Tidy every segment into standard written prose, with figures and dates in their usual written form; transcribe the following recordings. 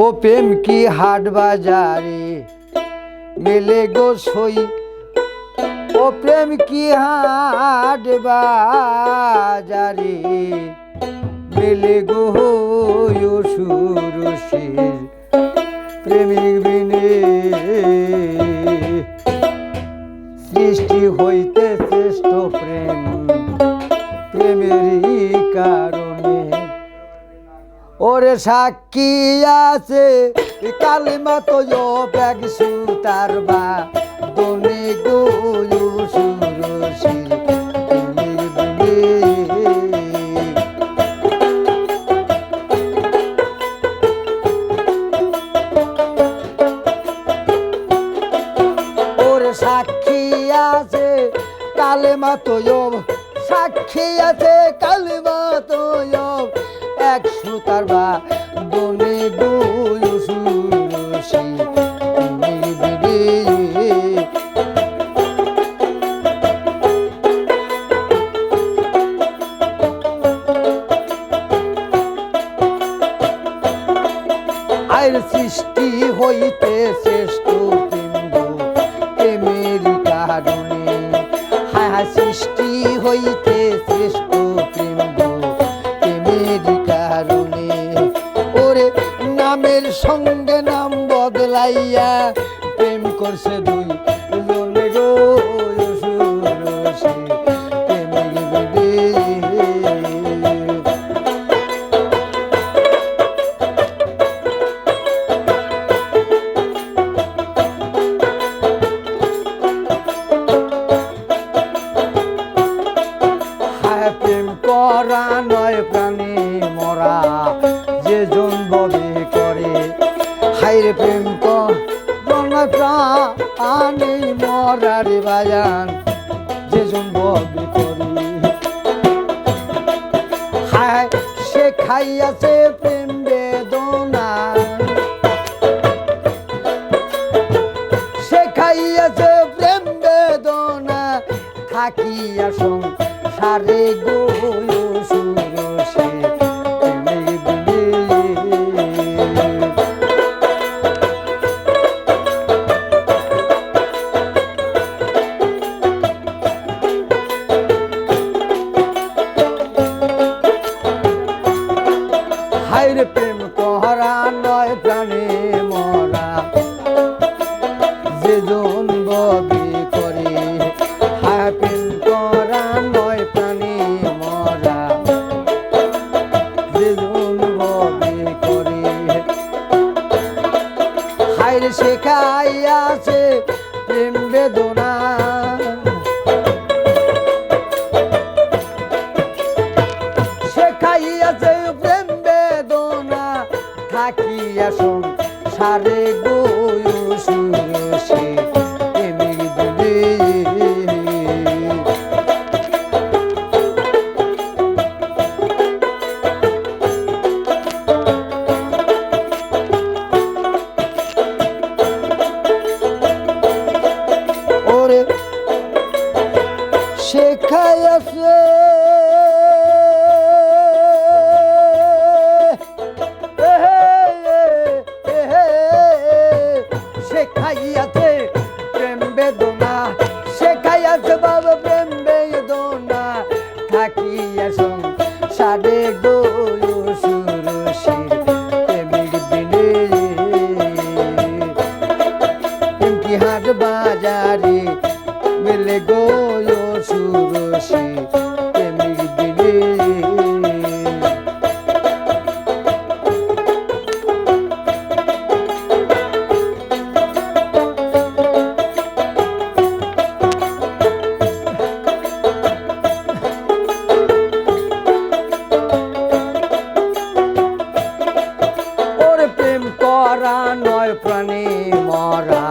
ও প্রেম কি হাট বাজারে মেলে গো সই, ও প্রেম কি হাট বাজারে মেলে গো সুরসের প্রেমিক বিনে সৃষ্টি হইতে শ্রেষ্ঠ প্রেম প্রেমেরই কারণে। ওরে সাক্ষী আছে কালিমা তো ব্যাগ সুতার বা দনে গো সুরসী সাক্ষী আছে কালেমা তো সাক্ষী আছে কালেমা তো এক সুতার বা দনে দুই সুরসী আয়ের সৃষ্টি হইতে শ্রেষ্ঠ সৃষ্টি হইতে শ্রেষ্ঠ প্রেম গো প্রেমের কারণে। ওরে নামের সঙ্গে নাম বদলাইয়া প্রেম করছে দুই জনে গো সুরসী প্রেমের করা নয় প্রাণী মরা যে জন ববে করে, হাইরে প্রেম নয় প্রাণী মরা রে বাজান যে জন ববে করে। হায় সে খাইয়াছে প্রেম বেদনা, সে খাইয়াছে প্রেম বেদনা থাকিয়া সংসারে গো সুরসী হায়রে প্রেম করা নয় প্রাণে মরা যে জন ববে করে, হায় প্রেম করা নয় প্রাণে মরা যে জন ববে করে। হায়রে শেখাইয়াছে প্রেম বেদনা, শেখাইয়াছে প্রেম বেদনা থাকিয়া সংসারে গো সুরসী প্রেমের দুবে। ওরে শেখাইয়াছে শেখাইয়াছে প্রেম বেদনা, শেখাইয়াছে বাবা প্রেম বেদনা থাকিয়া সংসারে গো সুরসী প্রেমের বিনে। প্রেম কি হাট বাজারে মেলে গো সুরসী প্রেমের বিনে। করা নয় প্রাণী মরা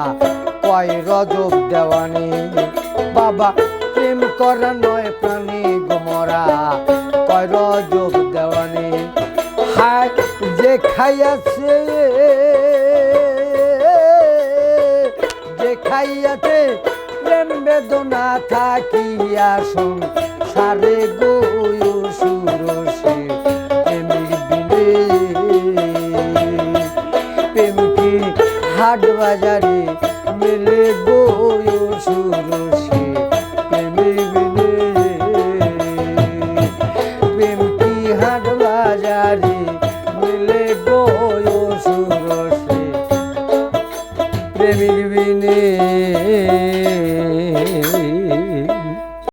কয় রজব দেওয়ানি, বাবা প্রেম করা নয় প্রাণী গোমরা কয় রজব দেওয়ানি। হায় যে খাইয়াছে যে খাইয়াছে প্রেম বেদনা থাকিয়া সংসারে গো সুরসী প্রেমের বিনে। হাট বাজারে মেলে গো সুরসে প্রেমিক বিনে প্রেম কি হাট বাজারে মেলে গো সুরসে প্রেমিক বিনে